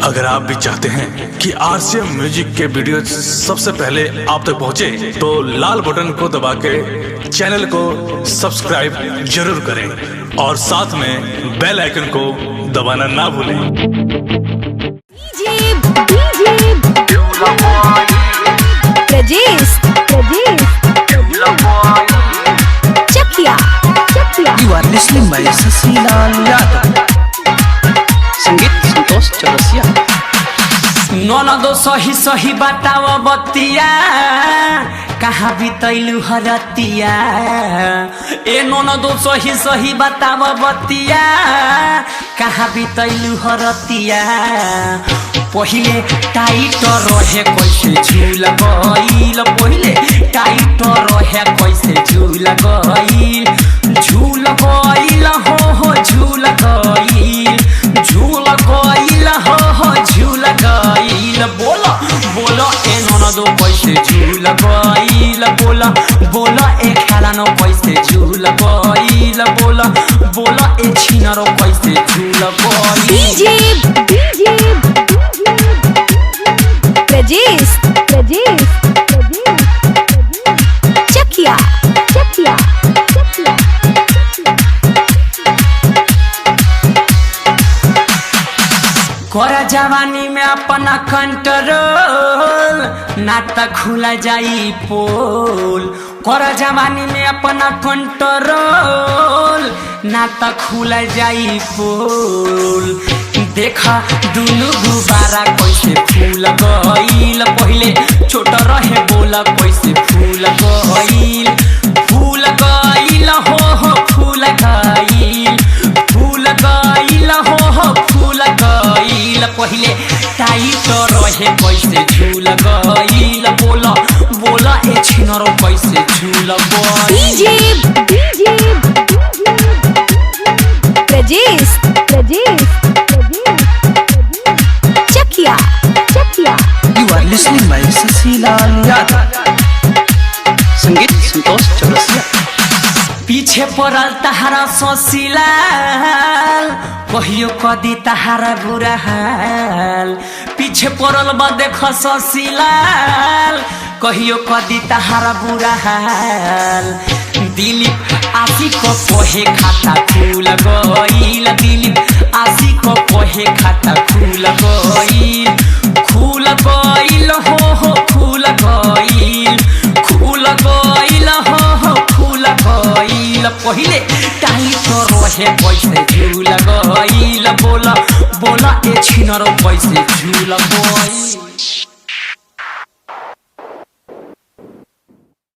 अगर आप भी चाहते हैं कि आरसीएम म्यूजिक के वीडियो सबसे पहले आप तक पहुंचे, तो लाल बटन को दबा के चैनल को सब्सक्राइब जरूर करें और साथ में बेल आइकन को दबाना ना भूलें। You are listening by Sasilaal Yadav. संगीत संतोष चौरसिया। ननदो सही सही बताव बतिया, कहाँ बितैलु हरतिया। ए ननदो सही सही बताव बतिया, कहाँ बितैलु हरतिया। पहिले टाइट रहे कैसे झूल गइल, पहिले टाइट रहे कैसे झूल गइल। झूल गइल हो झूल गइल, झूल गइल हो झूल गइल। बोला बोला ए ननदो कैसे झूल गइल, बोला बोला ए खेलानो कैसे झूल गइल। बोला बोला ए छिनरो कैसे झूल गइल। डीजे प्रजेश चकिया कोरा जवानी में अपना कंट्रोल, नाता खुला जाई पोल। कोरा जवानी में अपना कंट्रोल, नाता खुला जाई पोल। देखा दुनु गुबारा कैसे फूल गइल, पहिले छोट रहे बोला कैसे फूल गइल। फूल गइल हो फूल गइल, फूल गइल हो फूल गइल। पहिले टाइट रहे कैसे झूल गइल, बोला बोला ए छिनरो कैसे झूल गइल। DJ Prajesh Chakiya You are listening by Sasilaal Yadav. संगीत संतोष चौरसिया। पीछे पड़ल तहारा ससिलाल, कहियो कदी तहारा बुरा हाल। पीछे पड़ल बा देख ससिलाल, कहियो कदी तहारा बुरा हाल। दिलीप आशी को कोहे खाता फूल गइल, दिलीप आशी को कोहे खाता फूल गइल। फूल गइल हो फूल गइल, फूल गइल हो फूल गइल। पहिले टाइट रहे कैसे झूल गइल, बोला बोला ए छिनरो कैसे झूल गइल।